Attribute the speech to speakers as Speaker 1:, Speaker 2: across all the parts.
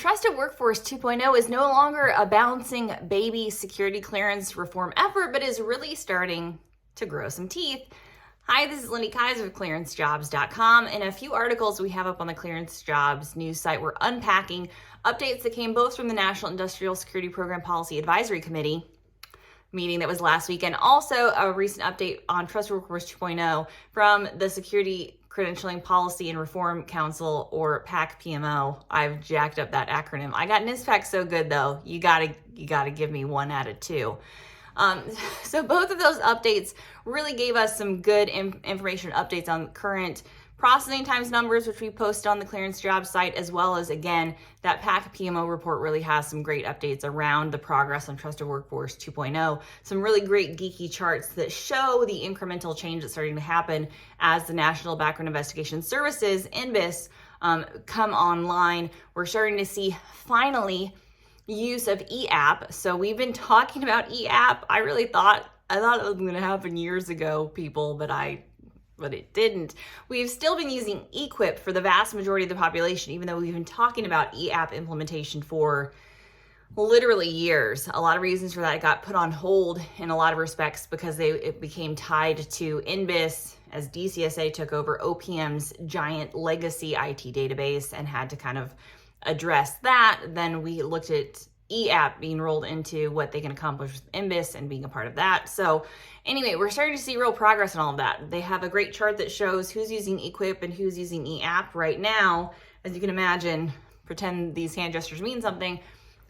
Speaker 1: Trusted Workforce 2.0 is no longer a bouncing baby security clearance reform effort, but is really starting to grow some teeth. Hi, this is Lindy Kaiser of clearancejobs.com. In a few articles we have up on the Clearance Jobs news site, we're unpacking updates that came both from the National Industrial Security Program Policy Advisory Committee meeting that was last week, and also a recent update on Trusted Workforce 2.0 from the Security Credentialing Policy and Reform Council, or PAC-PMO. I've jacked up that acronym. I got NISPAC so good though. You gotta give me 1 out of 2. So both of those updates really gave us some good information updates on current processing times numbers, which we posted on the Clearance Jobs site, as well as, again, that PAC-PMO report really has some great updates around the progress on Trusted Workforce 2.0. Some really great geeky charts that show the incremental change that's starting to happen as the National Background Investigation Services, NBIS, come online. We're starting to see, finally, use of EAP. So we've been talking about EAP. I thought it was going to happen years ago, people, but it didn't. We've still been using EQIP for the vast majority of the population, even though we've been talking about EAP implementation for literally years. A lot of reasons for that. It got put on hold in a lot of respects because it became tied to NBIS as DCSA took over OPM's giant legacy IT database and had to kind of address that. Then we looked at EAP being rolled into what they can accomplish with NBIS and being a part of that. So anyway, we're starting to see real progress in all of that. They have a great chart that shows who's using EQIP and who's using EAP right now. As you can imagine, pretend these hand gestures mean something.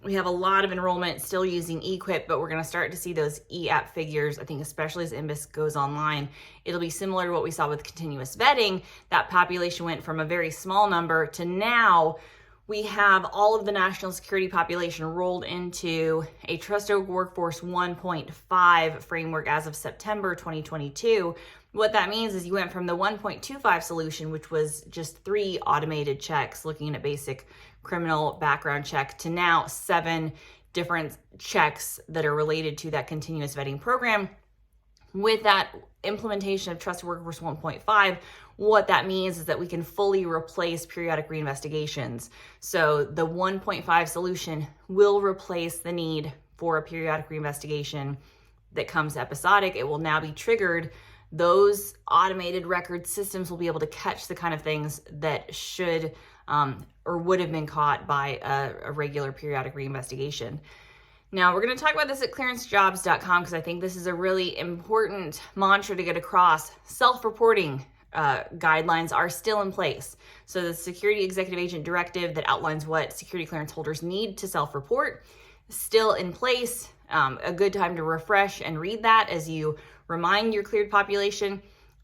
Speaker 1: We have a lot of enrollment still using EQIP, but we're going to start to see those EAP figures. I think especially as NBIS goes online, it'll be similar to what we saw with continuous vetting. That population went from a very small number to now we have all of the national security population rolled into a Trusted Workforce 1.5 framework as of September 2022. What that means is you went from the 1.25 solution, which was just 3 automated checks looking at basic criminal background check, to now 7 different checks that are related to that continuous vetting program. With that implementation of Trusted Workforce 1.5, what that means is that we can fully replace periodic reinvestigations. So the 1.5 solution will replace the need for a periodic reinvestigation that comes episodic. It will now be triggered. Those automated record systems will be able to catch the kind of things that should or would have been caught by a regular periodic reinvestigation. Now, we're going to talk about this at clearancejobs.com because I think this is a really important mantra to get across. Self-reporting guidelines are still in place. So the Security Executive Agent Directive that outlines what security clearance holders need to self-report is still in place. A good time to refresh and read that as you remind your cleared population,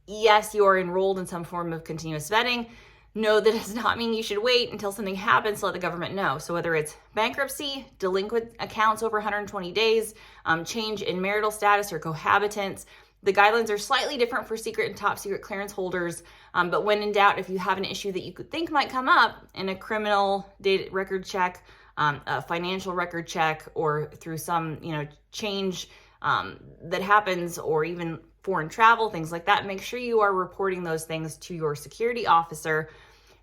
Speaker 1: yes, you are enrolled in some form of continuous vetting. No, that does not mean you should wait until something happens to let the government know. So whether it's bankruptcy, delinquent accounts over 120 days, change in marital status or cohabitants, the guidelines are slightly different for secret and top secret clearance holders. But when in doubt, if you have an issue that you could think might come up in a criminal data record check, a financial record check, or through some change that happens, or even foreign travel, things like that, make sure you are reporting those things to your security officer.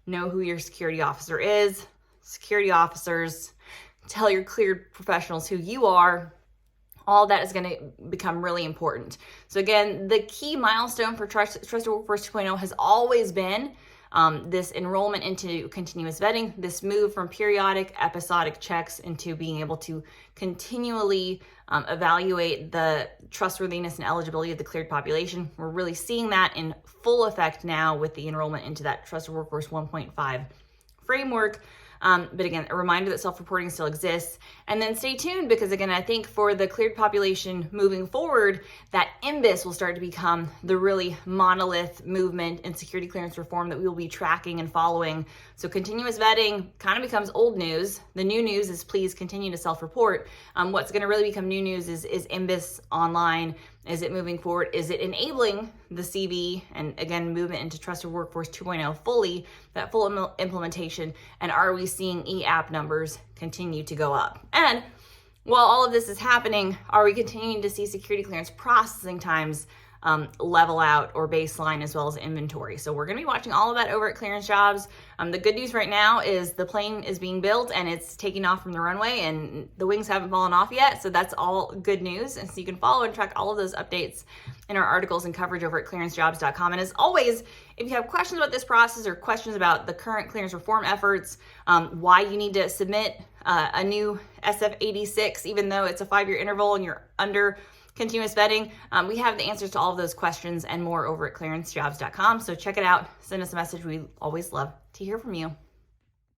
Speaker 1: Know who your security officer is. Security officers, tell your cleared professionals who you are. All that is going to become really important. So again, the key milestone for Trusted Workforce 2.0 has always been this enrollment into continuous vetting, this move from periodic episodic checks into being able to continually evaluate the trustworthiness and eligibility of the cleared population. We're really seeing that in full effect now with the enrollment into that Trusted Workforce 1.5 framework. But again, a reminder that self-reporting still exists. And then stay tuned because again, I think for the cleared population moving forward, that NBIS will start to become the really monolith movement in security clearance reform that we will be tracking and following. So continuous vetting kind of becomes old news. The new news is please continue to self-report. What's going to really become new news is NBIS online. Is it moving forward? Is it enabling the CB and again, movement into Trusted Workforce 2.0 fully, that full implementation? And are we seeing EAP numbers continue to go up? And while all of this is happening, are we continuing to see security clearance processing times level out or baseline, as well as inventory. So we're going to be watching all of that over at Clearance Jobs. The good news right now is the plane is being built and it's taking off from the runway and the wings haven't fallen off yet. So that's all good news. And so you can follow and track all of those updates in our articles and coverage over at clearancejobs.com. And as always, if you have questions about this process or questions about the current clearance reform efforts, why you need to submit a new SF-86, even though it's a 5-year interval and you're under continuous vetting, we have the answers to all of those questions and more over at clearancejobs.com. So check it out. Send us a message. We always love to hear from you.